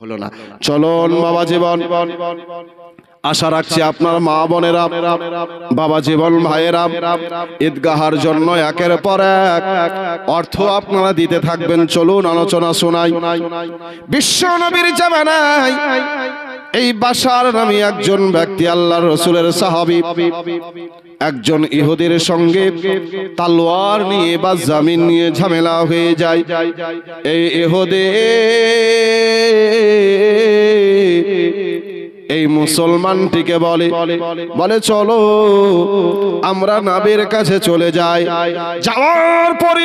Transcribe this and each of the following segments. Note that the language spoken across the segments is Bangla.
হলো না। চলুন বাবা জীবন, আশা রাখছি আপনার মা বোনেরা, বাবা জীবন ভাইয়েরা ঈদগাহার জন্য একের পর এক অর্থ আপনারা দিতে থাকবেন। চলুন আলোচনা শোনাই। বিশ্ব নবীর জামানায় এই বাশার নামে একজন ব্যক্তি, আল্লাহর রাসূলের সাহাবী, একজন ইহুদির সঙ্গে তলোয়ার নিয়ে বা জামিন নিয়ে ঝামেলা হয়ে যায়। এই ইহুদি এই মুসলমানটিকে বলে চলো আমরা নবীর কাছে চলে যাই, যাওয়ার পরে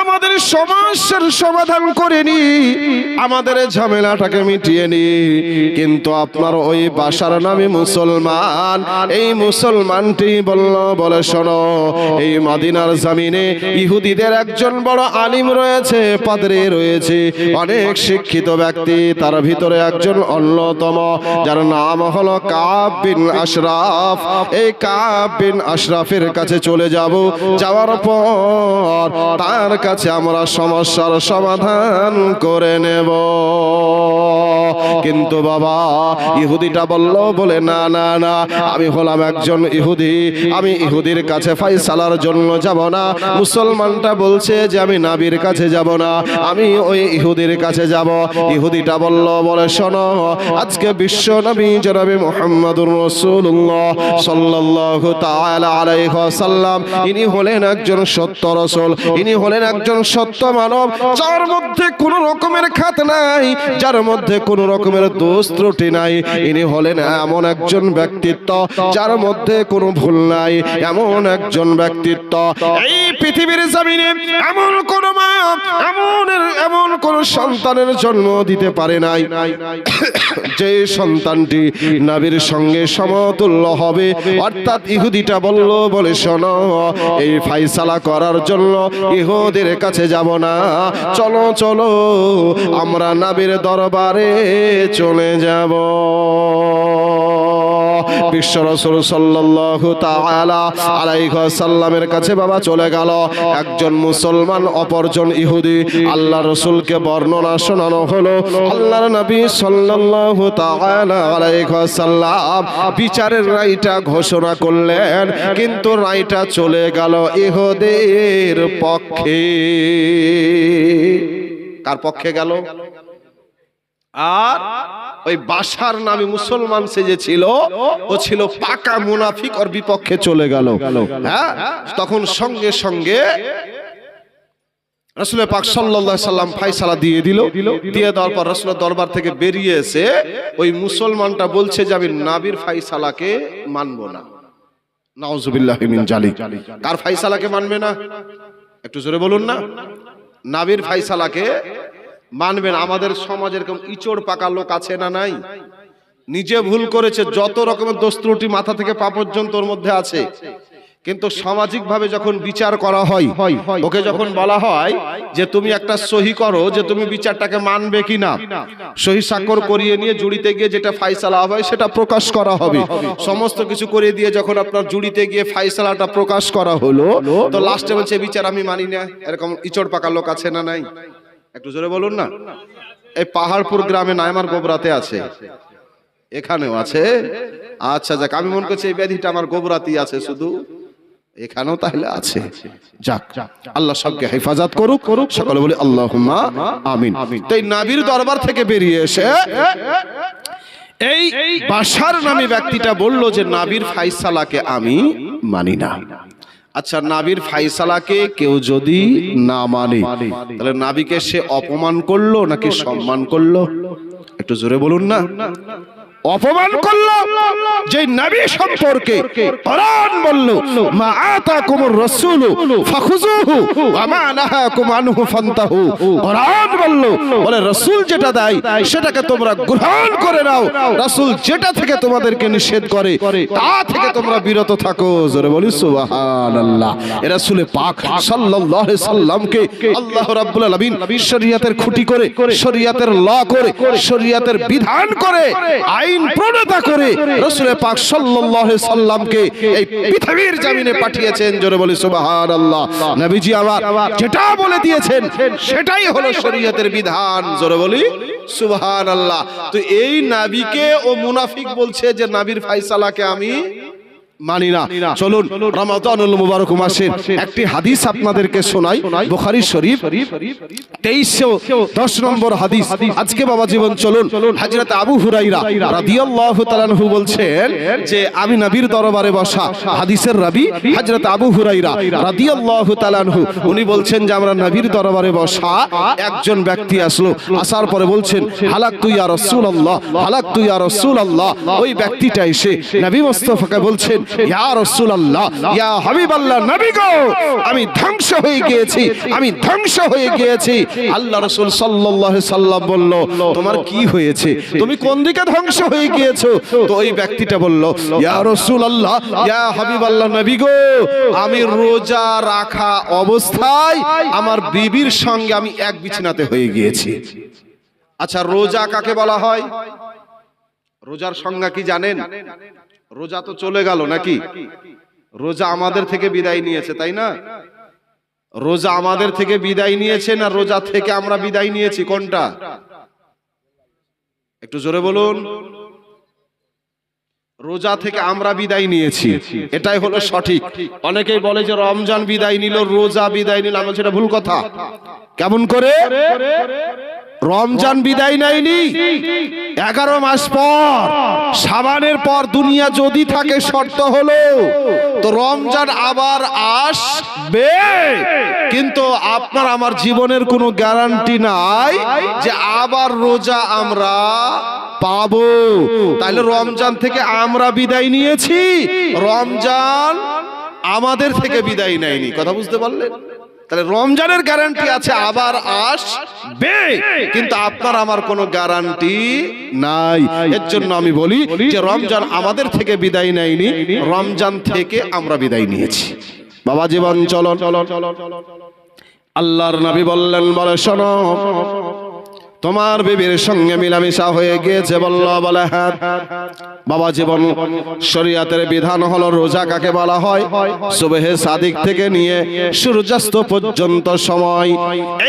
আমাদের সমস্যার সমাধান করে নি, আমাদের ঝামেলাটাকে মিটিয়ে নি। কিন্তু আপনার ওই বাশার নামে মুসলমান, এই মুসলমানটি বলে শোনো, এই মদিনার জমিনে ইহুদিদের একজন বড় আলিম রয়েছে, পাদ্রী রয়েছে, অনেক শিক্ষিত ব্যক্তি, তার ভিতরে একজন অন্যতম, যার নাম হলো কাব বিন আশরাফ। এই কাব বিন আশরাফের কাছে চলে যাব, যাওয়ার পর তার কাছে আমরা সমস্যার সমাধান করে নেব। কিন্তু বাবা ইহুদিটা বলে না না না, আমি হলাম একজন ইহুদি, আমি ইহুদির কাছে ফয়সালার জন্য যাব না। মুসলমানটা বলছে যে আমি নবীর কাছে যাব না, আমি ওই ইহুদির কাছে যাব। ইহুদিটা বলে শোনো, আজকে বিশ্ব নবী জনাবে মুহাম্মদুর রাসূলুল্লাহ সাল্লাল্লাহু তাআলা আলাইহি ওয়াসাল্লাম, ইনি হলেন একজন সত্য রাসূল, ইনি হলেন একজন সত্য মানব, যার মধ্যে কোনো রকমের খাত নাই, যার মধ্যে কোনো রকমের দোষ ত্রুটি নাই। ইনি হলেন এমন একজন ব্যক্তিত্ব যার মধ্যে কোনো ভুল নাই, এমন একজন ব্যক্তিত্ব এই পৃথিবীর জমিনে এমন কোন মা এমন কোন সন্তানের জন্ম দিতে পারে নাই যে সন্তানটি নবীর সঙ্গে সমতুল্য হবে। অর্থাৎ ইহুদিটা বলে শোনো, এই ফয়সালা করার জন্য ইহুদের কাছে যাব না, চলো চলো আমরা নবীর দরবারে চলে যাব। বিশ্ব রাসূল সাল্লাল্লাহু তাআলা আলাইহি ওয়াসাল্লামের কাছে বাবা চলে গেল। একজন মুসলমান, অপরজন ইহুদি। আল্লাহর রাসূলকে বর্ণনা শোনানো হলো। আল্লাহর নবী সাল্লাল্লাহু তাআলা আলাইহি ওয়াসাল্লাম বিচারের রায়টা ঘোষণা করলেন, কিন্তু রায়টা চলে গেল ইহুদির পক্ষে। কার পক্ষে গেল? আর ওই বাশার নামে মুসলমান সে যে ছিল, ও ছিল পাকা মুনাফিক, ওর বিপক্ষে চলে গেল। হ্যাঁ, তখন সঙ্গে সঙ্গে রাসূল পাক সাল্লাল্লাহু আলাইহি সাল্লাম ফয়সালা দিয়ে দেওয়ার পর রাসূলের দরবার থেকে বেরিয়ে এসে ওই মুসলমানটা বলছে যে আমি নবীর ফয়সালাকে মানব না। নাউযুবিল্লাহি মিন জালিক। কার ফয়সালাকে মানবে না? একটু জোরে বলুন না। নবীর ফয়সালাকে মানবেন। আমাদের সমাজে এরকম ইচড় পাকা লোক আছে না নাই? নিজে ভুল করেছে, যত রকমের দোষ ত্রুটি মাথা থেকে পা পর্যন্ত ওর মধ্যে আছে, কিন্তু সামাজিক ভাবে যখন বিচার করা হয়, ওকে যখন বলা হয় যে তুমি একটা সহি করো যে তুমি বিচারটাকে মানবে কিনা, সহি স্বাক্ষর করিয়ে নিয়ে জুড়িতে গিয়ে যেটা ফয়সালা হবে সেটা প্রকাশ করা হবে। সমস্ত কিছু করে দিয়ে যখন আপনার জুড়িতে গিয়ে ফয়সালাটা প্রকাশ করা হলো, তো লাস্টে বলছে বিচার আমি মানি না। এরকম ইচড় পাকা লোক আছে না নাই? একটু জোরে বলুন না। এই পাহাড়পুর গ্রামে নাইমার গোবরাতে আছে, এখানেও আছে। আচ্ছা যাক, আমি মনে করছি এই ব্যাধিটা আমার গোবরাতেই আছে শুধু, এখানেও তাহলে আছে। যাক, আল্লাহ সবকে হেফাজত করুক, সকলে বলি আল্লাহুম্মা আমিন। তো এই নবীর দরবার থেকে বেরিয়ে এসে এই বাশার নামী ব্যক্তিটা বলল যে নবীর ফয়সালাকে আমি মানি না। আচ্ছা, নবীর ফয়সালাকে কেউ যদি না মানে তাহলে নবীকে সে অপমান করলো নাকি সম্মান করলো? একটু জোরে বলুন না। অপমান করলো। যে নবী সম্পর্কে কোরআন বলল মা আতাকুমুর রাসূলু ফাখুযুহু ওয়া মা নাহাকুম আনহু ফান্তাহু। কোরআন বলে রাসূল যেটা দেয় সেটাকে তোমরা গ্রহণ করে নাও, রাসূল যেটা থেকে তোমাদেরকে নিষেধ করে তা থেকে তোমরা বিরত থাকো। জোরে বলি সুবহানাল্লাহ। এ রাসূল পাক সাল্লাল্লাহু আলাইহি সাল্লামকে আল্লাহ রাব্বুল আলামিন শরীয়তের খুঁটি করে, শরীয়তের ল করে, শরীয়তের বিধান করে, আইন প্রণেতা করে রাসূল পাক সাল্লাল্লাহু আলাইহি সাল্লামকে এই পৃথিবীর জমিনে পাঠিয়েছেন। জোরে বলি সুবহানাল্লাহ। নবীজি আমার যেটা বলে দিয়েছেন সেটাই হলো শরীয়তের বিধান। জোরে বলি সুবহানাল্লাহ। তো এই নবীকে ও মুনাফিক বলছে যে নবীর ফয়সালাকে আমি মানি না। চলুন রমাদানুল মুবারক মাসের একটি হাদিস আপনাদেরকে শোনাই, বুখারী শরীফ 2310 নম্বর হাদিস। আজকে বাবা জীবন চলুন হযরত আবু হুরায়রা রাদিয়াল্লাহু তাআলা আনহু বলছেন যে আমি নবীর দরবারে বসা, হাদিসের রাবী হযরত আবু হুরায়রা রাদিয়াল্লাহু তাআলা আনহু, উনি বলছেন যে আমরা নবীর দরবারে বসা, একজন ব্যক্তি আসলো, আসার পরে বলছেন হালাকতু ইয়া রাসূলুল্লাহ, হালাকতু ইয়া রাসূলুল্লাহ। ওই ব্যক্তিটা এসে নবী মুস্তাফাকে বলছেন ইয়া রাসূলুল্লাহ, ইয়া হাবিবাল্লাহ, নবী গো আমি ধ্বংস হয়ে গিয়েছি, আমি ধ্বংস হয়ে গিয়েছি। আল্লাহ রাসূল সাল্লাল্লাহু আলাইহি সাল্লাম বলল তোমার কি হয়েছে, তুমি কোন দিকে ধ্বংস হয়ে গিয়েছো? তো ওই ব্যক্তিটা বলল ইয়া রাসূলুল্লাহ, ইয়া হাবিবাল্লাহ, নবী গো আমি রোজা রাখা অবস্থায় আমার বিবির সঙ্গে আমি এক বিছানাতে হয়ে গিয়েছি। আচ্ছা, রোজা কাকে বলা হয়? রোজার সংজ্ঞা কি জানেন? রোজা তো চলে গেল নাকি? রোজা আমাদের থেকে বিদায় নিয়েছে, তাই না? রোজা আমাদের থেকে বিদায় নিয়েছে না রোজা থেকে আমরা বিদায় নিয়েছি? কোনটা? একটু জোরে বলুন। রোজা থেকে আমরা বিদায় নিয়েছি, এটাই হলো সঠিক। অনেকেই বলে যে রমজান বিদায় নিল, রোজা বিদায় নিল, আমরা সেটা ভুল কথা। কেমন করে? রমজান বিদায় নেয়নি, 11 মাস পর শাবানের পর দুনিয়া যদি থাকে, শর্ত হলো তো রমজান আবার আসবে, কিন্তু আপনার আমার জীবনের কোনো গ্যারান্টি নাই যে আবার রোজা আমরা পাবো। তাহলে রমজান থেকে আমরা বিদায় নিয়েছি, রমজান আমাদের থেকে বিদায় নেয়নি। কথা বুঝতে পারলেন? তাহলে রমজানের গ্যারান্টি আছে আবার আসবে, কিন্তু আপনার আমার কোনো গ্যারান্টি নাই। এর জন্য আমি বলি যে রমজান আমাদের থেকে বিদায় নেয়নি, রমজান থেকে আমরা বিদায় নিয়েছি। বাবা জীবন চলন, আল্লাহর নবী বললেন, বলে শোনো তোমার বিবির সঙ্গে মিলামিশা হয়ে গিয়েছে? বলে হ্যাঁ। বাবা জীবন শরীয়তের বিধান হলো রোজা কাকে বলা হয়? সুবহে সাদিক থেকে নিয়ে সূর্যাস্ত পর্যন্ত সময়,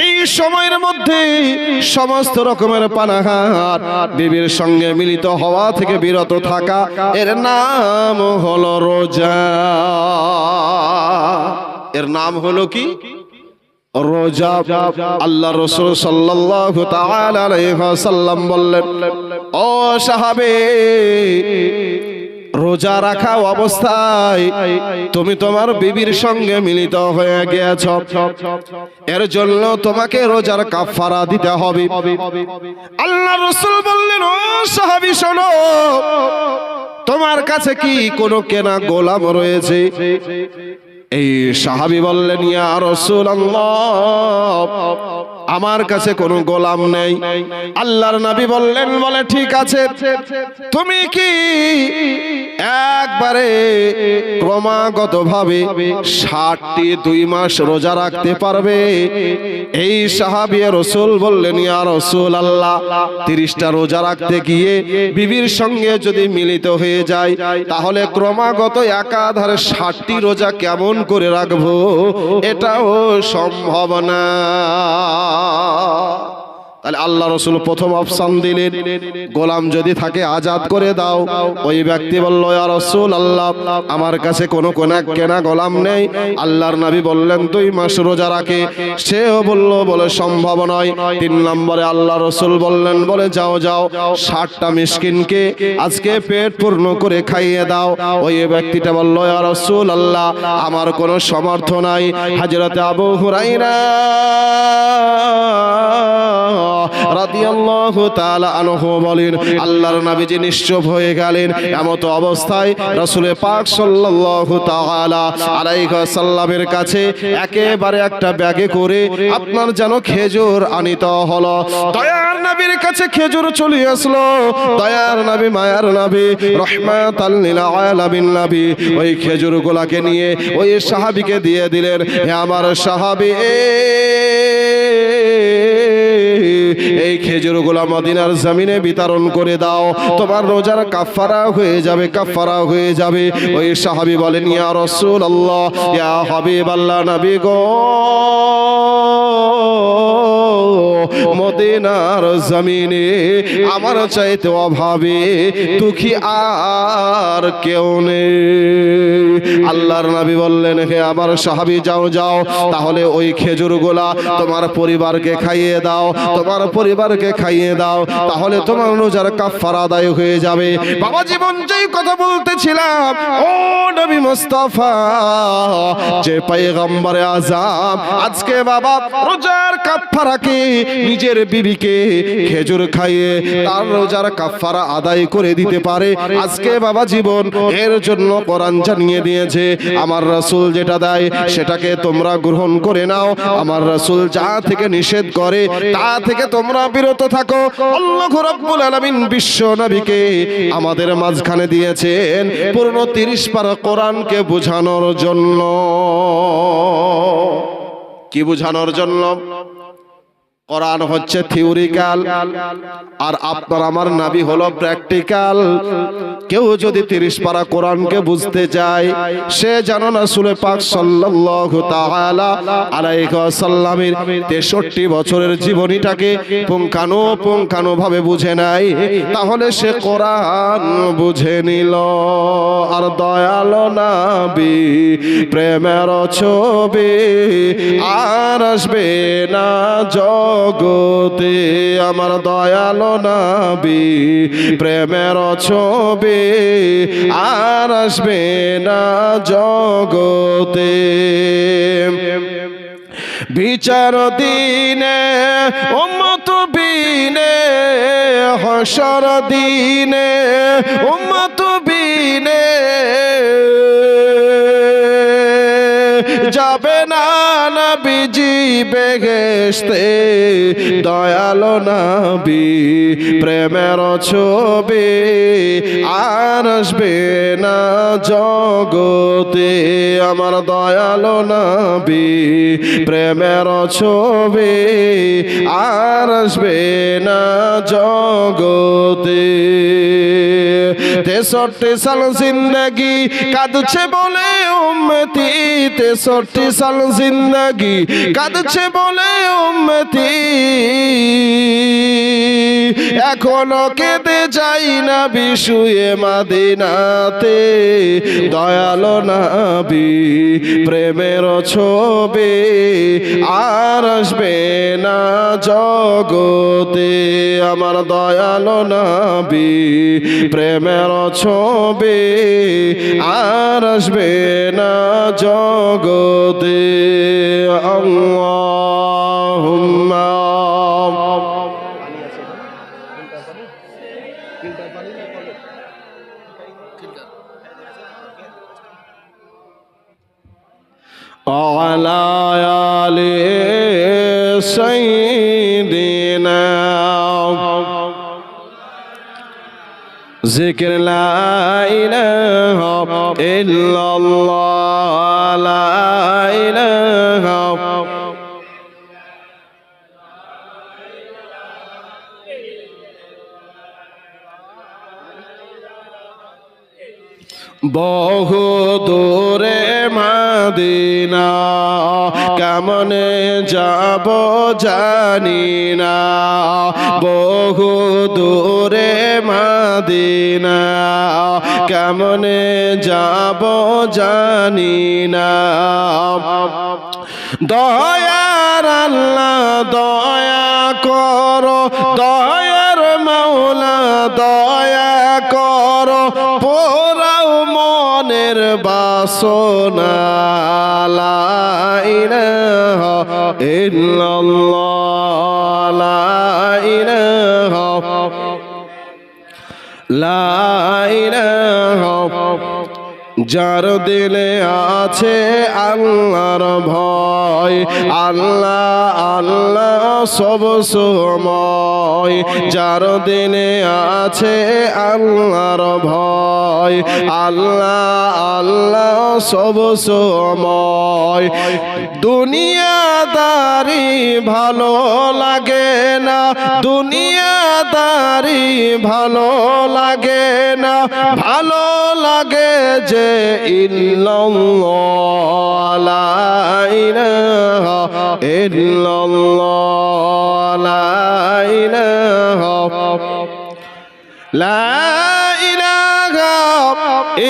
এই সময়ের মধ্যে সমস্ত রকমের পানাহার, বিবির সঙ্গে মিলিত হওয়া থেকে বিরত থাকা, এর নাম হলো রোজা। এর নাম হলো কি? রোজা। আল্লাহ রাসূল সাল্লাল্লাহু তাআলা আলাইহি ওয়াসাল্লাম বললেন, ও সাহাবে, রোজা রাখা অবস্থায় তুমি তোমার বিবির সঙ্গে মিলিত হয়ে গিয়েছ, এর জন্য তোমাকে রোজার কাফারা দিতে হবে। আল্লাহ রাসূল বললেন, ও সাহাবী শোনো, তোমার কাছে কি কোনো কেনা গোলাম রয়েছে? এই সাহাবী বললেন, ইয়া রাসূলুল্লাহ, আমার কাছে কোনো গোলাম নেই। আল্লাহর নবী বললেন, বলে ঠিক আছে, তুমি কি একবারে ক্রমাগতভাবে 60টি 2 মাস রোজা রাখতে পারবে? এই সাহাবী রাসূল বললেন, ইয়া রাসূলুল্লাহ, 30টা রোজা রাখতে গিয়ে বিবির সঙ্গে যদি মিলিত হয়ে যায়, তাহলে ক্রমাগত একাধারে 60টি রোজা কেমন করে রাখবো? এটাও সম্ভব না। তাহলে আল্লাহ রাসূল প্রথম অপশন দিলেন, গোলাম যদি থাকে আজাদ করে দাও। ওই ব্যক্তি বলল, ইয়া রাসূলুল্লাহ, আমার কাছে কোনো কেনা গোলাম নেই। আল্লাহর নবী বললেন 2 মাস রোজা রাখে। সেও বলে সম্ভব নয়। 3 নম্বরে আল্লাহ রাসূল বললেন, বলে যাও 60টা মিসকিনকে আজকে পেট পূর্ণ করে খাইয়ে দাও। ওই ব্যক্তিটা বলল, ইয়া রাসূলুল্লাহ, আমার কোনো সামর্থ্য নাই। হযরত আবু হুরায়রা রাদিয়াল্লাহু তাআলা আনহু বলেন, আল্লাহর নবীজি নিশ্চুপ হয়ে গেলেন। এমত অবস্থায় রাসূল পাক সাল্লাল্লাহু তাআলা আলাইহি ওয়াসাল্লামের কাছে একেবারে একটা ব্যাগে করে আপনার যেন খেজুর আনিত হলো। দয়ার নবীর কাছে খেজুর চলে আসলো। দয়ার নবী, মায়ার নবী, রাহমাতাল লিল আলামিন নবী ওই খেজুরগুলোকে নিয়ে ওই সাহাবীকে দিয়ে দিলেন, হে আমার সাহাবী, এই খেজুরগুলো মদিনার জমিনে বিতরণ করে দাও, তোমার রোজার কাফারা হয়ে যাবে, কাফারা হয়ে যাবে। ওই সাহাবী বলেন, ইয়া রাসূলুল্লাহ, ইয়া হাবিবাল্লাহ, নবী গো মদিনার জমিনে আমার চাইতে অভাবে দুঃখী আর কেউ নেই। আল্লাহর নবী বললেন, হে আমার সাহাবী, যাও যাও, তাহলে ওই খেজুরগুলা তোমার পরিবারকে খাইয়ে দাও, তোমার পরিবারকে খাইয়ে দাও, তাহলে তোমার রোজার কাফারা আদায় হয়ে যাবে। বাবা জীবন যেই কথা বলতেছিলাম, ও নবী মুস্তাফা, যে পয়গম্বরে আযম আজকে বাবা রোজার কাফারাকে নিজের বিবিকে খেজুর খাইয়ে তার রোজার কাফারা আদায় করে দিতে পারে, আজকে বাবা জীবন এর জন্য কোরআন জানিয়ে দিয়েছে, আমার রাসূল যেটা দেয় সেটাকে তোমরা গ্রহণ করে নাও, আমার রাসূল যা থেকে নিষেধ করে তা থেকে তোমরা বিরত থাকো। আল্লাহ রাব্বুল আলামিন বিশ্ব নবীকে আমাদের মাঝখানে দিয়েছেন পূর্ণ 30 পারা কোরআনকে বোঝানোর জন্য। কি বোঝানোর জন্য? কোরআন হচ্ছে থিওরিক্যাল আর আপনার আমার নবী হলো প্র্যাকটিক্যাল। কেউ যদি 30 পারা কোরআনকে বুঝতে চায়, সে যেন রাসূল পাক সাল্লাল্লাহু তাআলা আলাইহি ওয়াসাল্লামের 63 বছরের জীবনীটাকে পুঙ্খানুপুঙ্খানুভাবে বুঝে নাই, তাহলে সে কোরআন বুঝে নিল। আর দয়ালো নবী প্রেমের ছবি আর আসবে না জগতে, আমার দয়ালো নবী প্রেমের ছবি আর আসবে না জগতে। বিচার দিনে উম্মত বিনে, হাসর দিনে উম্মত বিনে যাবে না নবীজি বেহেশতে, দয়ালো নবী প্রেমের ছবি আর আসবে না জগতে, আমার দয়ালো নবী প্রেমের ছবি আর আসবে না জগতে। 63 সাল জিন্দগি কাঁদছে বলে উম্মতি, 63 সাল জিন্দগি কাঁদছে বলে উম্মতি, এখনো কেঁদে যাই না বিশুয়ে মদিনাতে, দয়ালো নবী প্রেমের ছবি আর আসবে না জগতে, আমার দয়ালো নবী প্রেমের ছবি আর আসবে না জগতে। আল্লাহুম্মা আলা আলি সাইয়্যিদিনা জিকির লা ইলাহা ইল্লাল্লাহ, লা ইলাহা বহু দূরে মদিনা কেমনে যাব জানি না, বহু দূরে মদিনা কেমনে যাব জানি না, দয়ার আল্লাহ দয়া করো, দয়ার মাওলা দয়া করো, পোরাও মনের বাসনা, লা ইলাহা ইল্লাল্লাহ, লা ইলাহা লা ইলাহা। যার দিলে আছে আল্লাহর ভয়, আল্লাহ আল্লাহ সব সময়, যার দিলে আছে আল্লাহর ভয়, আল্লাহ আল্লাহ সব সময়। দুনিয়াদারি ভালো লাগে না, দুনিয়াদারি ভালো লাগে না, ভালো লাগে যে ইল্লাল্লাহ, লা ইলাহা ইল্লাল্লাহ, লা ইলাহা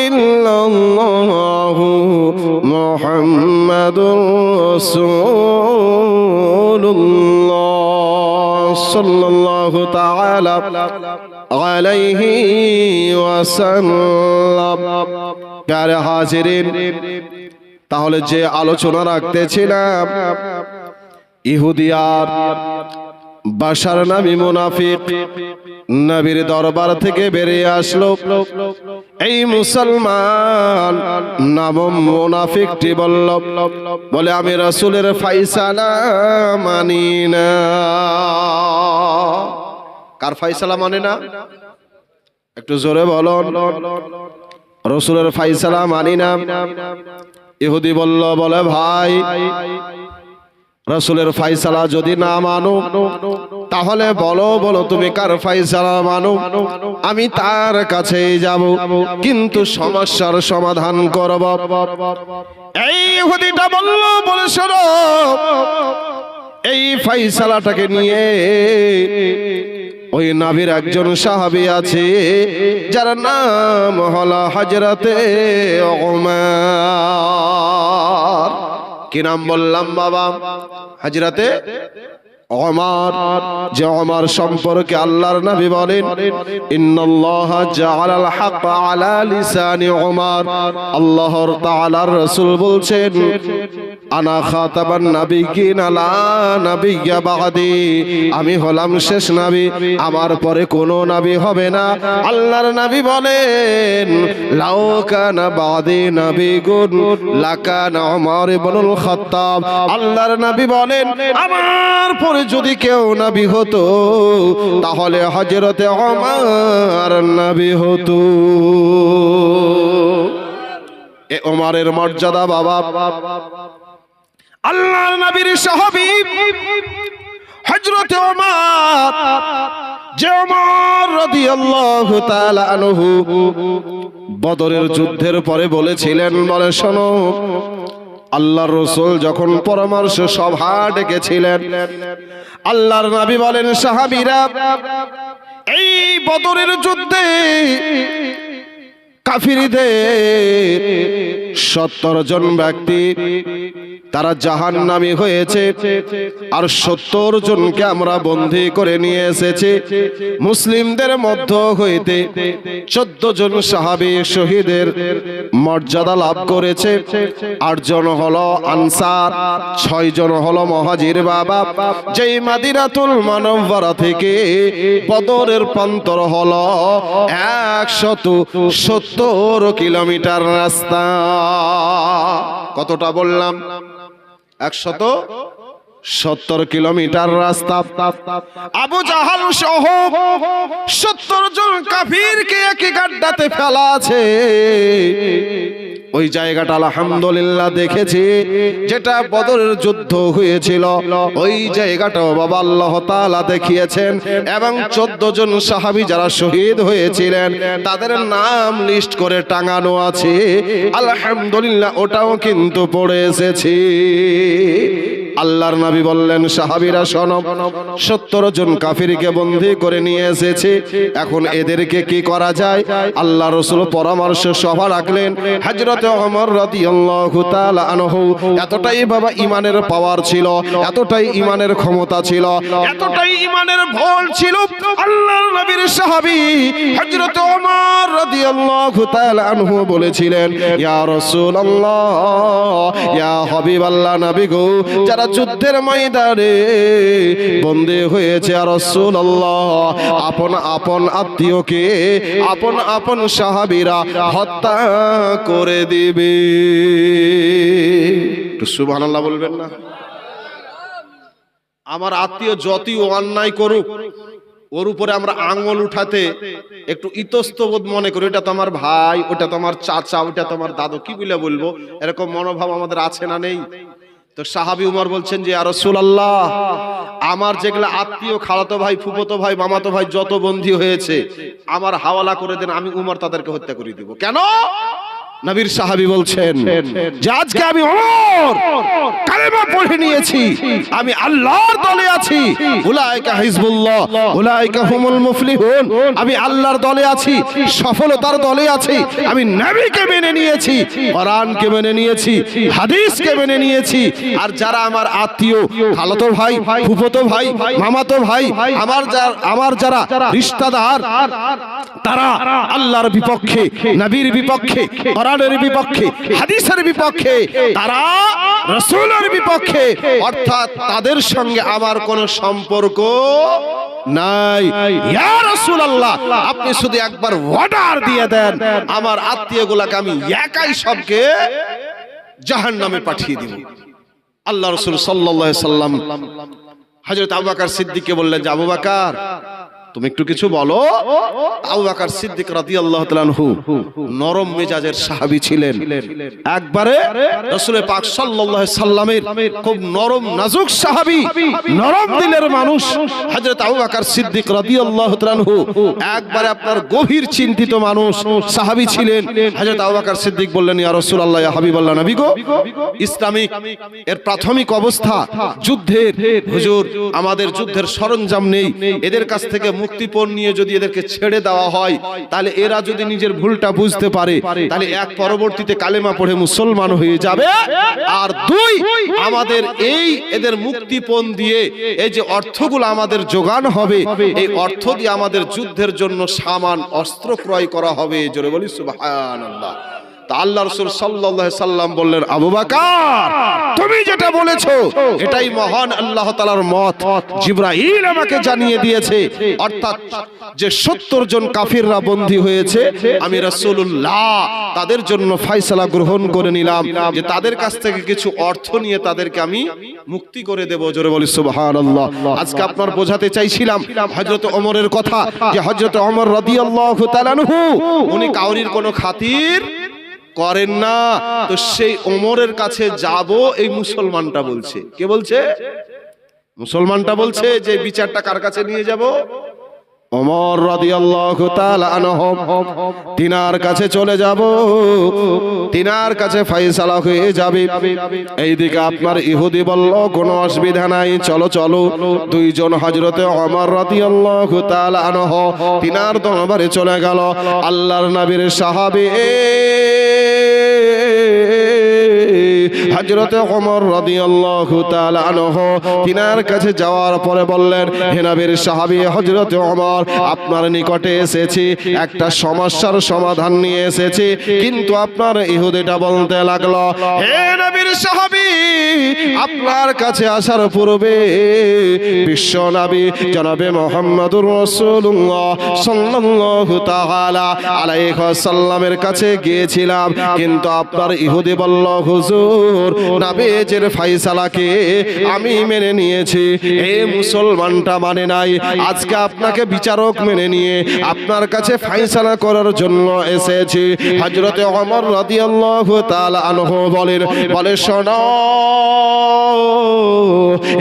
ইল্লাল্লাহু মুহাম্মাদুর রাসূলুল্লাহ সাল্লাল্লাহু তাআলা আলাইহি ওয়াসাল্লাম। প্যারে হাজিরিন, তাহলে যে আলোচনা রাখতেছিলাম, ইহুদি আর বাশার নামী মুনাফিক নবীর দরবার থেকে বেরিয়ে আসলো। এই মুসলমান নবম মুনাফিকটি বলে আমি রাসূলের ফায়সালা মানি না। কার ফায়সালা মানে না? একটু জোরে বলুন। রাসূলের ফায়সালা মানি না। ইহুদি বলে ভাই, রাসূলের ফায়সালা যদি না মানো তাহলে বলো তুমি কার ফায়সালা মানো, আমি তার কাছেই যাব, কিন্তু সমস্যার সমাধান করব। এই ইহুদিটা বলে শোনো, এই ফায়সালাটাকে নিয়ে ওই নবীর একজন সাহাবী আছে যার নাম হলো হযরতে ওমর। কি নাম বললাম বাবা? হযরতে ওমর। যে ওমর সম্পর্কে আল্লাহর নবী বলেন, ইন্নাল্লাহা জাআলাল হাক্কা আলা লিসানি ওমর। আল্লাহর তাআলার রাসূল বলছেন, আনা খাতাবান নাবিয়্যিন লা নাবিয়্যা বা'দি। আমি হলাম শেষ নবী, আমার পরে কোনো নবী হবে না। আল্লাহর নবী বলেন, লাউ কানা বা'দি নাবিয়্যুন লাকানা ওমর ইবনুল খাত্তাব। আল্লাহর নবী বলেন, আমার পরে যদি কেউ নবী হতো তাহলে হযরতে ওমর নবী হতো। এ ওমরের মর্যাদা বাবা। আল্লাহর নবীর সাহাবী হযরতে ওমর, যে ওমর রাদিয়াল্লাহু তাআলা আনহু বদরের যুদ্ধের পরে বলেছিলেন, বলে শোনো, আল্লাহর রাসূল যখন পরামর্শ সভা ডেকেছিলেন, আল্লাহর নবী বলেন, সাহাবীরা, এই বদরের যুদ্ধে কাফিরদের 70 জন ব্যক্তি তারা জাহান্নামী হয়েছে, আর 70 জনকে আমরা বন্দী করে নিয়ে এসেছি। মুসলিমদের মধ্য হইতে 14 জন সাহাবী শহীদের মর্যাদা লাভ করেছে। 8 জন হলো আনসার, 6 জন হলো মুহাজির বাবা। যেই মদিনাতুল মুনাওয়ারা থেকে বদরের প্রান্তর হলো 170 কিলোমিটার রাস্তা। কতটা বললাম? 170 কিলোমিটার রাস্তা। আবু জাহাল সহ 70 জন কাফিরকে একই গাড্ডাতে ফেলা আছে। ওই জায়গাটা আলহামদুলিল্লাহ দেখেছি, যেটা বদরের যুদ্ধ হয়েছিল ওই জায়গাটাও বাবা আল্লাহ তাআলা দেখিয়েছেন, এবং 14 জন সাহাবী যারা শহীদ হয়েছিলেন তাদের নাম লিস্ট করে টাঙানো আছে। আলহামদুলিল্লাহ ওটাও কিন্তু পড়ে এসেছি। আল্লাহর নবী বললেন, সাহাবীরা শোনো, 70 জন কাফিরকে বন্দী করে নিয়ে এসেছে, এখন এদেরকে কি করা যায়? আল্লাহ রাসূল পরামর্শ সভা রাখলেন। হযরতে ওমর রাদিয়াল্লাহু তাআলা আনহু এতটাই বাবা ঈমানের পাওয়ার ছিল, এতটাই ঈমানের ক্ষমতা ছিল, এতটাই ঈমানের বল ছিল, আল্লাহর নবীর সাহাবী হযরতে ওমর রাদিয়াল্লাহু তাআলা আনহু বলেছিলেন, ইয়া রাসূলুল্লাহ, ইয়া হাবিবাল্লাহ, নবী গো, যারা যুদ্ধের ময়দানে বন্দী হয়েছে, আর রাসূলুল্লাহ আপন আপন আত্মীয়কে আপন আপন সাহাবীরা হত্যা করে দিবে। একটু সুবহানাল্লাহ বলবেন না? আমার আত্মীয় যতই অন্যায় করুক, ওর উপরে আমরা আঙ্গুল উঠাতে একটু ইতস্তবোধ মনে করি, ওটা তো আমার ভাই, ওটা তো আমার চাচা, ওটা তো আমার দাদু, কি বলে বলবো, এরকম মনোভাব আমাদের আছে না নেই? তো সাহাবী উমর বলছেন যে, ইয়া রাসূলুল্লাহ, আমার যেগুলা আত্মীয়, খালাতো ভাই, ফুফাতো ভাই, মামাতো ভাই যত বন্দী হয়েছে আমার হাওয়ালা করে দেন, আমি উমর তাদেরকে হত্যা করে দিব। কেন? নবীর সাহাবী বলছেন যে আজকে আমি ওমর কালেমা পড়ে নিয়েছি, আমি আল্লাহর দলে আছি, উলাইকা হিজবুল্লাহ উলাইকা হুমুল মুফলিহুন, আমি আল্লাহর দলে আছি, সফলতার দলে আছি, আমি নবীকে মেনে নিয়েছি, কোরআনকে মেনে নিয়েছি, হাদিসকে মেনে নিয়েছি। আর যারা আমার আত্মীয়, খালাতো ভাই, ফুফাতো ভাই, মামাতো ভাই, আমার যারা রিশতেদার, তারা আল্লাহর বিপক্ষে, নবীর বিপক্ষে, কোরআনের বিপক্ষে, হাদিসের বিপক্ষে, তারা রাসূলের বিপক্ষে, অর্থাৎ তাদের সঙ্গে আমার কোনো সম্পর্ক নাই। ইয়া রাসূলুল্লাহ, আপনি শুধু একবার অর্ডার দিয়ে দেন, আমার আত্মীয়গুলোকে আমি একাই সবকে জাহান্নামে পাঠিয়ে দিব। আল্লাহ রাসূল সাল্লাল্লাহু আলাইহি সাল্লাম হযরত আবু বকর সিদ্দিককে বললেন যে আবু বকর তুমি একটু কিছু বলো। আবু বকর সিদ্দিক রাদিয়াল্লাহু তাআলা আনহু নরম মেজাজের সাহাবী ছিলেন, একবারে রাসূল পাক সাল্লাল্লাহু আলাইহি সাল্লামের খুব নরম নাজুক সাহাবী, নরম দিলের মানুষ হযরত আবু বকর সিদ্দিক রাদিয়াল্লাহু তাআলা আনহু একবারে আপনার গভীর চিন্তিত মানুষ সাহাবী ছিলেন। হযরত আবু বকর সিদ্দিক বললেন ইয়া রাসূলুল্লাহ, ইয়া হাবিবাল্লাহ, নবী গো, ইসলামিক এর প্রাথমিক অবস্থা যুদ্ধের, হুজুর আমাদের যুদ্ধের সরঞ্জাম নেই, এদের কাছ থেকে মুক্তিপণ নিয়ে যদি এদেরকে ছেড়ে দেওয়া হয়, তাহলে এরা যদি নিজের ভুলটা বুঝতে পারে, তাহলে এক পরবর্তীতে কালেমা পড়ে মুসলমান হয়ে যাবে, আর দুই আমাদের এই এদের মুক্তিপণ দিয়ে এই যে অর্থগুলো আমাদের জোগান হবে, এই অর্থ দিয়ে আমাদের যুদ্ধের জন্য সামান অস্ত্র ক্রয় করা হবে। জোরে বলি সুবহানাল্লাহ। তা আল্লাহ রাসূল সাল্লাল্লাহু আলাইহি সাল্লাম বললেন আবু বকর তুমি যেটা বলেছো এটাই মহান আল্লাহ তাআলার মত, জিবরাইল আমাকে জানিয়ে দিয়েছে, অর্থাৎ যে 70 জন কাফিররা বন্দী হয়েছে, আমি রাসূলুল্লাহ তাদের জন্য ফয়সালা গ্রহণ করে নিলাম যে তাদের কাছ থেকে কিছু অর্থ নিয়ে তাদেরকে আমি মুক্তি করে দেব। জোরে বলি সুবহানাল্লাহ। আজকে আপনার বোঝাতে চাইছিলাম হযরত ওমরের কথা, যে হযরত ওমর রাদিয়াল্লাহু তাআলা আনহু উনি কাউরির কোনো খাতির করেন না। তো সেই ওমরের কাছে যাব, এই মুসলমানটা বলছে, কে বলছে? মুসলমানটা বলছে যে বিচারটা কার কাছে নিয়ে যাব? ওমর রাদিয়াল্লাহু তাআলা আনহু তিনার কাছে চলে যাব, তিনার কাছে ফয়সালা হয়ে যাবে। এইদিকে আপনার ইহুদি বলল কোনো অসুবিধা নাই, চলো চলো। দুইজন হযরতে ওমর রাদিয়াল্লাহু তাআলা আনহু তিনার দরবারে চলে গেল। আল্লাহর নবীর সাহাবী হযরতে ওমর রাদিয়াল্লাহু তাআলা আনহু তিনার কাছে যাওয়ার পরে বললেন, হে নবীর সাহাবী হযরতে ওমর, আপনার নিকটে এসেছি, একটা সমস্যার সমাধান নিয়ে এসেছি। কিন্তু আপনার ইহুদিটা বলতে লাগলো, হে নবীর সাহাবী, আপনার কাছে আসার পূর্বে বিশ্ব নবী জনাবে মুহাম্মদুর রাসূলুল্লাহ সাল্লাল্লাহু তাআলা আলাইহি ওয়াসাল্লামের কাছে গিয়েছিলাম, কিন্তু আপনার ইহুদি বলল, হুজুর নবীজির ফয়সালাকে আমি মেনে নিয়েছি, এই মুসলমানটা মানে নাই। আজকে আপনাকে বিচারক মেনে নিয়ে আপনার কাছে ফয়সালা করার জন্য এসেছি। হযরতে ওমর রাদিয়াল্লাহু তাআলা আনহু বলে শোনো,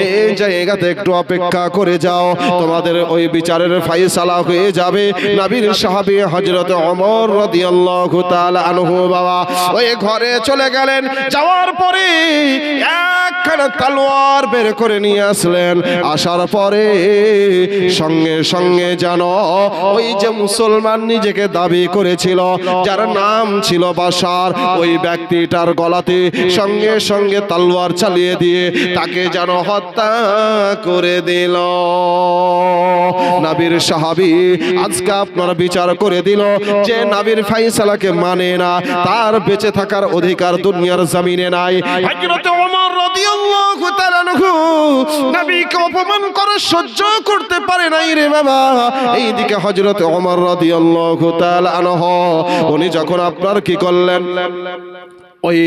এই জায়গাতে একটু অপেক্ষা করে যাও, তোমাদের ওই বিচারের ফয়সালা হয়ে যাবে। নবীর সাহাবী হযরতে ওমর রাদিয়াল্লাহু তাআলা আনহু বাবা ওই ঘরে চলে গেলেন। যাওয়ার পরে একখানা তলোয়ার বের করে নিয়ে আসলেন। আসার পরে সঙ্গে সঙ্গে যেন ওই যে মুসলমান নিজেকে দাবি করেছিল, যার নাম ছিল বাশার, ওই ব্যক্তিটার গলাতে সঙ্গে সঙ্গে তলোয়ার চালিয়ে দিয়ে তাকে যেন হত্যা করে দিল। নবীর সাহাবী আজকে আপনারা বিচার করে দিল যে নবীর ফয়সালাকে মানে না, তার বেঁচে থাকার অধিকার দুনিয়ার জমিনে নাই। হযরত ওমর রাদিয়াল্লাহু তাআলা আনহু নবীকে অপমান করে সহ্য করতে পারে নাই রে বাবা। এইদিকে হযরত ওমর রাদিয়াল্লাহু তাআলা আনহু উনি যখন আপনার কি করলেন, ওই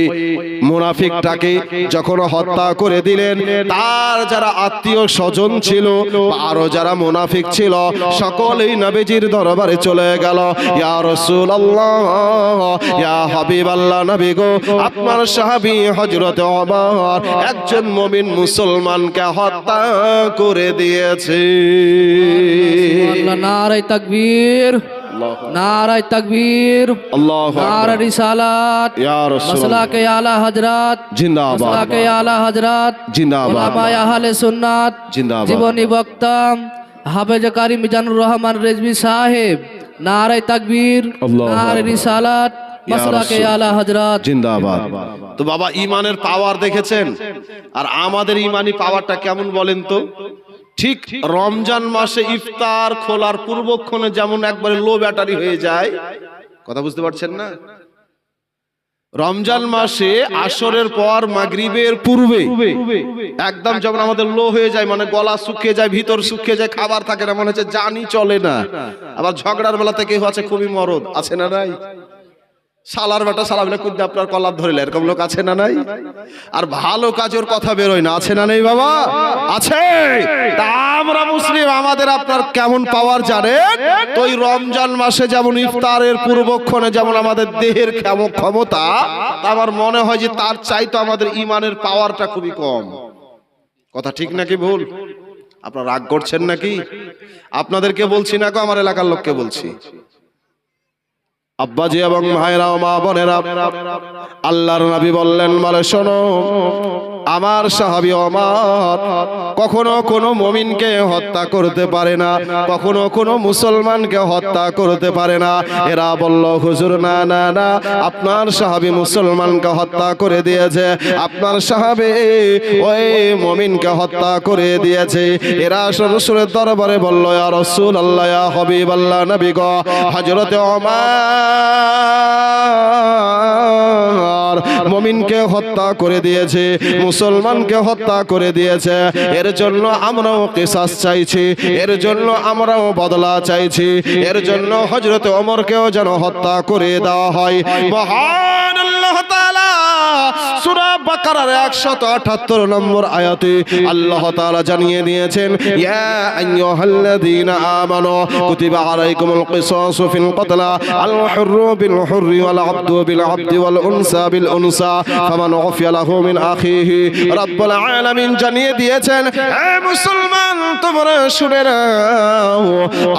মুনাফিকটাকে যখন হত্যা করে দিলেন, তার যারা আত্মীয় স্বজন ছিল, আরো যারা মুনাফিক ছিল, সকলেই নবীজির দরবারে চলে গেল। ইয়া রাসূলুল্লাহ, ইয়া হাবিবাল্লাহ, নবী গো, আপনার সাহাবী হযরত ওমর একজন মুমিন মুসলমানকে হত্যা করে দিয়েছে। সুবহানাল্লাহ, নারে তাকবীর। নারায়ে তাকবীর, আল্লাহু আকবার। নারায়ে রিসালাত, ইয়া রাসূলুল্লাহ। মাসলাকে আলা হযরত, জিন্দাবাদ। মাসলাকে আলা হযরত, জিন্দাবাদ। উলামায়ে আহলে সুন্নাত, জিন্দাবাদ। জীবনী বক্তা হাফেজ কারি মিজানুর রহমান রেজভী সাহেব, নারায়ে তাকবীর, আল্লাহু নারায়ে আকবার। রিসালাত, মাসলাকে আলা হযরত। জিন্দাবাদ। তো বাবা ইমানের পাওয়ার দেখেছেন, আর আমাদের ইমানি পাওয়ারটা কেমন বলেন তো? ঠিক রমজান মাসে ইফতার খোলার পূর্বক্ষণে যেমন একবারে লো ব্যাটারি হয়ে যায়, কথা বুঝতে পারছেন না? রমজান মাসে আসরের পর মাগরিবের পূর্বে একদম যখন আমাদের লো হয়ে যায়, মানে গলা শুকিয়ে যায়, ভিতর শুকিয়ে যায়, খাবার থাকে না, মনে হচ্ছে জানি চলে না। আবার ঝগড়ার বেলা থেকে আছে খুবই মরদ, আছে না নাই? সালার বেটা সালা বলে কুদ্দে আপনার কলার ধরিলে, এরকম লোক আছে না নাই? আর ভালো কাজের কথা বেরোয় না, আছে না নেই বাবা? আছে। তা আমরা মুসলিম, আমাদের আপনার কেমন পাওয়ার জানেন তো? এই রমজান মাসে যেমন ইফতারের পূর্বক্ষণে যেমন আমাদের দেহের ক্ষমতা, তা আমার মনে হয় যে তার চাইতে আমাদের ইমানের পাওয়ারটা খুবই কম। কথা ঠিক নাকি ভুল? আপনারা রাগ করছেন নাকি? আপনাদেরকে বলছি না গো, আমার এলাকার লোককে বলছি। আব্বাজি এবং ভাইরা ও মা বোনেরা, আল্লাহর নবী বললেন, বলে শোনো আমার সাহাবী ওমর কখনো কোনো মুমিনকে হত্যা করতে পারে না, কখনো কোনো মুসলমানকে হত্যা করতে পারে না। এরা বলল, হুজুর না না না, আপনার সাহাবী মুসলমানকে হত্যা করে দিয়েছে, আপনার সাহাবী ওই মুমিনকে হত্যা করে দিয়েছে। এরা রাসূলের দরবারে বলল, ইয়া রাসূলুল্লাহ, ইয়া হাবিবাল্লাহ, নবী গো, হযরত ওমর মুমিনকে হত্যা করে দিয়েছে, মুসলমানকে হত্যা করে দিয়েছে, এর জন্য আমরাও কিসাস চাইছি, এর জন্য আমরাও বদলা চাইছি, এর জন্য হযরত ওমরকেও যেন হত্যা করে দেওয়া হয়। মহান আল্লাহ তাআলা সূরা বাকারার 178 নম্বর আয়াতে আল্লাহ তাআলা জানিয়ে দিয়েছেন, ইয়া আইয়ুহাল্লাযীনা আমানু কুতিবা আলাইকুমুল কিসাসু ফিল কতলা, আল হুররু বিল হুররি ওয়াল আবদু বিল আবদি ওয়াল উনসা বিল উনসা ফামান উফিয়া লাহু মিন আখিহি। রব্বুল আলামিন জানিয়ে দিয়েছেন, হে মুসলমান তোমরা শুনে নাও,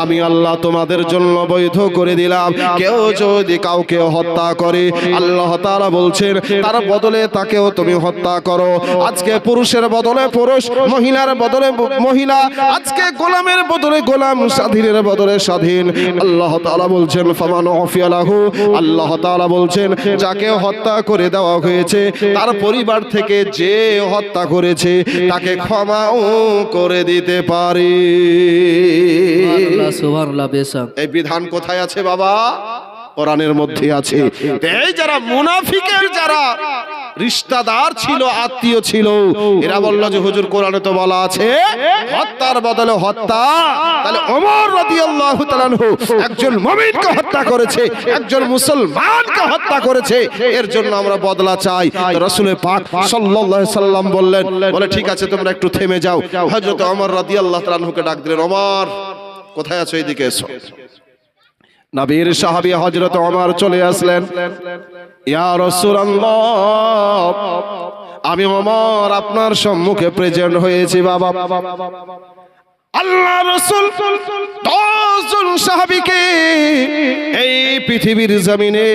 আমি আল্লাহ তোমাদের জন্য বৈধ করে দিলাম, কেউ যদি কাউকে হত্যা করে আল্লাহ তাআলা বলছেন তার বদলে তাকেও তুমি হত্যা করো। আজকে পুরুষের বদলে পুরুষ, মহিলার বদলে মহিলা, আজকে গোলামের বদলে গোলাম, স্বাধীনের বদলে স্বাধীন। আল্লাহ তাআলা বলছেন ফামান উফিয়া লাহু, আল্লাহ তাআলা বলছেন যাকে হত্যা করে দেওয়া হয়েছে তার পরিবার থেকে যে হত্যা করেছে তাকে ক্ষমাও করে দিতে পারে। সুবহানাল্লাহ, সুবহানাল্লাহ। বেশক এই বিধান কোথায় আছে বাবা? কোরআনের মধ্যে আছে। এই যারা মুনাফিকের যারা রিশতাদার ছিল, আত্মীয় ছিল, এরা বলল যে হুজুর কোরআনে তো বলা আছে হত্যার বদলে হত্যা, তাহলে ওমর রাদিয়াল্লাহু তাআলা আনহু একজন মুমিনকে হত্যা করেছে, একজন মুসলমানকে হত্যা করেছে, এর জন্য আমরা বদলা চাই। তো রাসূল পাক সাল্লাল্লাহু আলাইহি সাল্লাম বললেন, বলে ঠিক আছে তোমরা একটু থেমে যাও। হযরত ওমর রাদিয়াল্লাহু তাআলা আনহুকে ডাক দিলেন, ওমর কোথায় আছো, এদিকে এসো। নবীর সাহাবী হযরত ওমর চলে আসলেন, ইয়া রাসূলুল্লাহ, আমি ওমর আপনার সম্মুখে প্রেজেন্ট হয়েছি বাবা। আল্লাহ রাসূল 10 জন সাহাবীকে এই পৃথিবীর জমিনে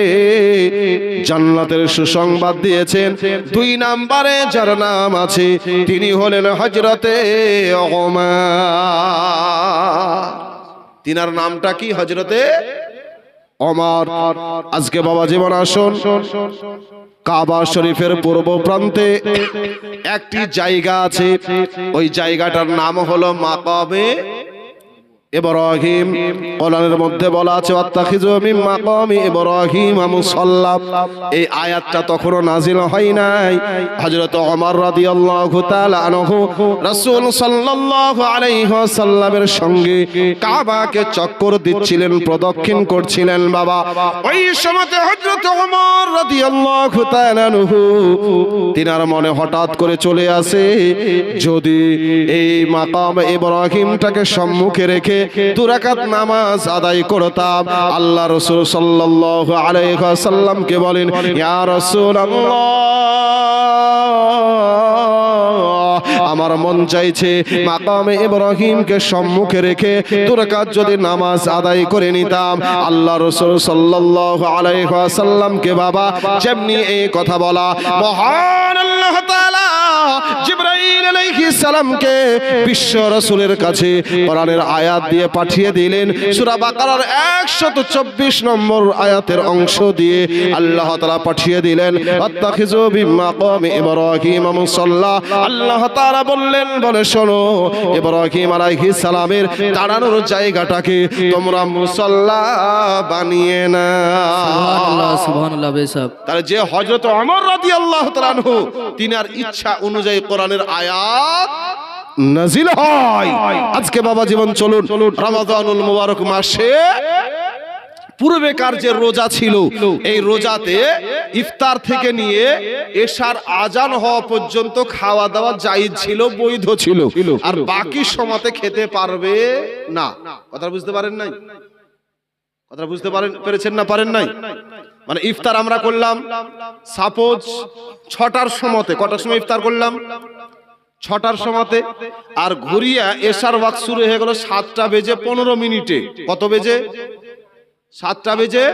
জান্নাতের সুসংবাদ দিয়েছেন। 2 নম্বরে যার নাম আছে তিনি হলেন হযরতে ওমর। তিনার নামটা কি? হযরতে ওমর। আজকে বাবা জীবন আসুন, কাবা শরীফের পূর্ব প্রান্তে একটি জায়গা আছে, ওই জায়গাটার নাম হলো মাকামে ইব্রাহিম। কোরআনের মধ্যে বলা আছে ওয়াত্তাখিযু মিন মাকামি ইব্রাহিম মুসাল্লা। এই আয়াতটা তখনও নাজিল হয় নাই। হযরত ওমর রাদিয়াল্লাহু তাআলা আনহু রাসূল সাল্লাল্লাহু আলাইহি ওয়াসাল্লামের সঙ্গে কাবাকে চক্কর দিচ্ছিলেন, প্রদক্ষিণ করছিলেন বাবা। ওই সময়তে হযরত ওমর রাদিয়াল্লাহু তাআলা আনহু তিনার মনে হঠাৎ করে চলে আসে, যদি এই মাকাম ইব্রাহিমটাকে সম্মুখে রেখে 2 রাকাত নামাজ আদায় করতাম। আল্লাহ রাসূল সাল্লাল্লাহু আলাইহি ওয়াসাল্লামকে বলেন, ইয়া রাসূলুল্লাহ, আমার মন চাইছে মাকামে ইব্রাহিমকে সম্মুখে রেখে 2 রাকাত যদি নামাজ আদায় করে নিতাম। আল্লাহ রাসূল সাল্লাল্লাহু আলাইহি ওয়াসাল্লামকে বাবা যেমনি এই কথা বলা, মহান আল্লাহ তাআলা জিবরাইল আলাইহিস সালামকে বিশ্ব রাসূলের কাছে কোরআনের আয়াত দিয়ে পাঠিয়ে দিলেন। সূরা বাকারার 124 নম্বর আয়াতের অংশ দিয়ে আল্লাহ তাআলা পাঠিয়ে দিলেন, আত্তাখিযু বিমাকামি ইব্রাহিম মুসাল্লা। আল্লাহ তাআলা বললেন, বলে শোনো, ইব্রাহিম আলাইহিস সালামের দাঁড়ানোর জায়গাটাকে তোমরা মুসাল্লা বানিয়ে না। সুবহানাল্লাহ, সুবহানাল্লাহ। বেশক তাহলে যে হযরত ওমর রাদিয়াল্লাহু তাআলা আনহু তিনার ইচ্ছা অনুযায়ী কোরআনের আয়াত নাজিল হয়। আজকে বাবা জীবন চলুন রমাদানুল মুবারক মাসে পূর্বেকার যে রোজা ছিল, এই রোজাতে ইফতার থেকে নিয়ে এশার আজান হওয়া পর্যন্ত খাওয়া দাওয়া জায়েজ ছিল, বৈধ ছিল, আর বাকি সময়তে খেতে পারবে না। কথা বুঝতে পারেন নাই? কথা বুঝতে পেরেছেন না পারেন নাই? মানে ইফতার আমরা করলাম সাপোজ 6টার সময়তে। কটার সময় ইফতার করলাম? 6টার সময়তে। আর ঘুরিয়া এশার ওয়াক্ত শুরু হয়ে গেল 7টা বেজে 15 মিনিটে। কত বেজে? 7টা বেজে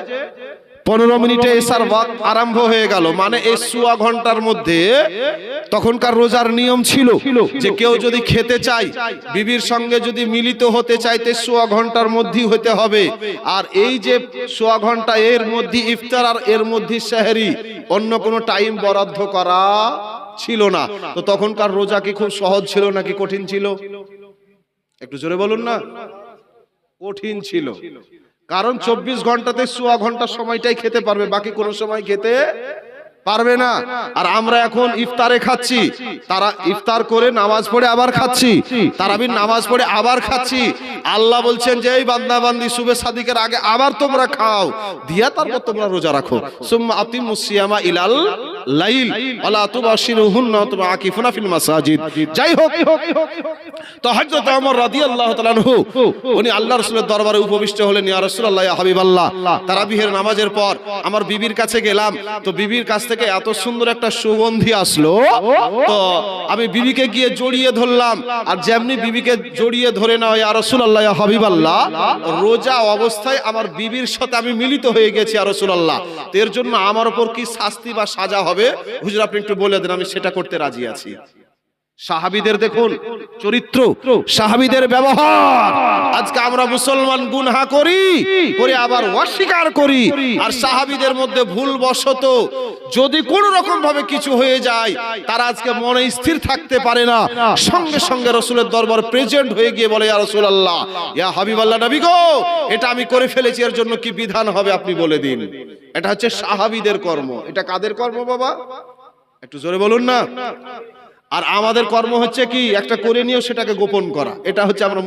15 মিনিটে এশার ওয়াক্ত আরম্ভ হয়ে গেল। মানে এই সোয়া ঘন্টার মধ্যে তখনকার রোজার নিয়ম ছিল যে কেউ যদি খেতে চায়, বিবির সঙ্গে যদি মিলিত হতে চাইতে সোয়া ঘন্টার মধ্যেই হতে হবে। আর এই যে সোয়া ঘন্টা, এর মধ্যে ইফতার আর এর মধ্যে সেহরি, অন্য কোনো টাইম বরাদ্দ করা ছিল না। তো তখনকার রোজা কি খুব সহজ ছিল নাকি কঠিন ছিল? একটু জোরে বলুন না। কঠিন ছিল, কারণ 24 ঘন্টাতে সোয়া ঘন্টা সময়টাই খেতে পারবে, বাকি কোনো সময় খেতে পারবে না। আর আমরা এখন ইফতারে খাচ্ছি, তারা ইফতার করে নামাজ পড়ে আবার খাচ্ছি, তারাবির নামাজ পড়ে আবার খাচ্ছি। আল্লাহ বলছেন যে এই বান্দা বান্দি সুবে সাদিকের আগে আবার তোমরা খাও, দিয়া তারপর তোমরা রোজা রাখো। সুম্মা আতিমুস সিয়ামা ইলাল লাইল ওয়ালা তুবাশিরুহুন্না ওয়া আকিফুনা ফিল মাসাজিদ। যাই হোক, তো হযরত ওমর রাদিয়াল্লাহু তাআলা আনহু উনি আল্লাহর রাসূলের দরবারে উপবিষ্ট হলেন। ইয়া রাসূলুল্লাহ, ইয়া হাবিবাল্লাহ, তারাবিহের নামাজের পর আমার বিবির কাছে গেলাম, তো বিবির কাছ থেকে এত সুন্দর একটা সুগন্ধি আসলো, তো আমি বিবিকে গিয়ে জড়িয়ে ধরলাম। আর যেমনি বিবিকে জড়িয়ে ধরে নাও, ইয়া রাসূলুল্লাহ, ইয়া হাবিবাল্লাহ, রোজা অবস্থায় আমার বিবির সাথে আমি মিলিত হয়ে গেছি ইয়া রাসূলুল্লাহ। তো এর জন্য আমার উপর কি শাস্তি বা সাজা হবে হুজুর আপনি একটু বলে দেন, আমি সেটা করতে রাজি আছি। সাহাবীদের দেখুন চরিত্র, সাহাবীদের ব্যবহার। আজকে আমরা মুসলমান গুনাহ করি, করে আবার অস্বীকার করি। আর সাহাবীদের মধ্যে ভুলবশত যদি কোন রকম ভাবে কিছু হয়ে যায়, তারা আজকে মনে স্থির থাকতে পারে না, সঙ্গে সঙ্গে রাসূলের দরবার প্রেজেন্ট হয়ে গিয়ে বলে, ইয়া রাসূলুল্লাহ, ইয়া হাবিবাল্লাহ, নবী গো, এটা আমি করে ফেলেছি, এর জন্য কি বিধান হবে আপনি বলে দিন। এটা হচ্ছে সাহাবীদের কর্ম। এটা কাদের কর্ম বাবা? একটু জোরে বলুন না। আর আমাদের কর্ম হচ্ছে কি? একটা করে নিয়েও সেটাকে গোপন করা। এটা হচ্ছে আমরা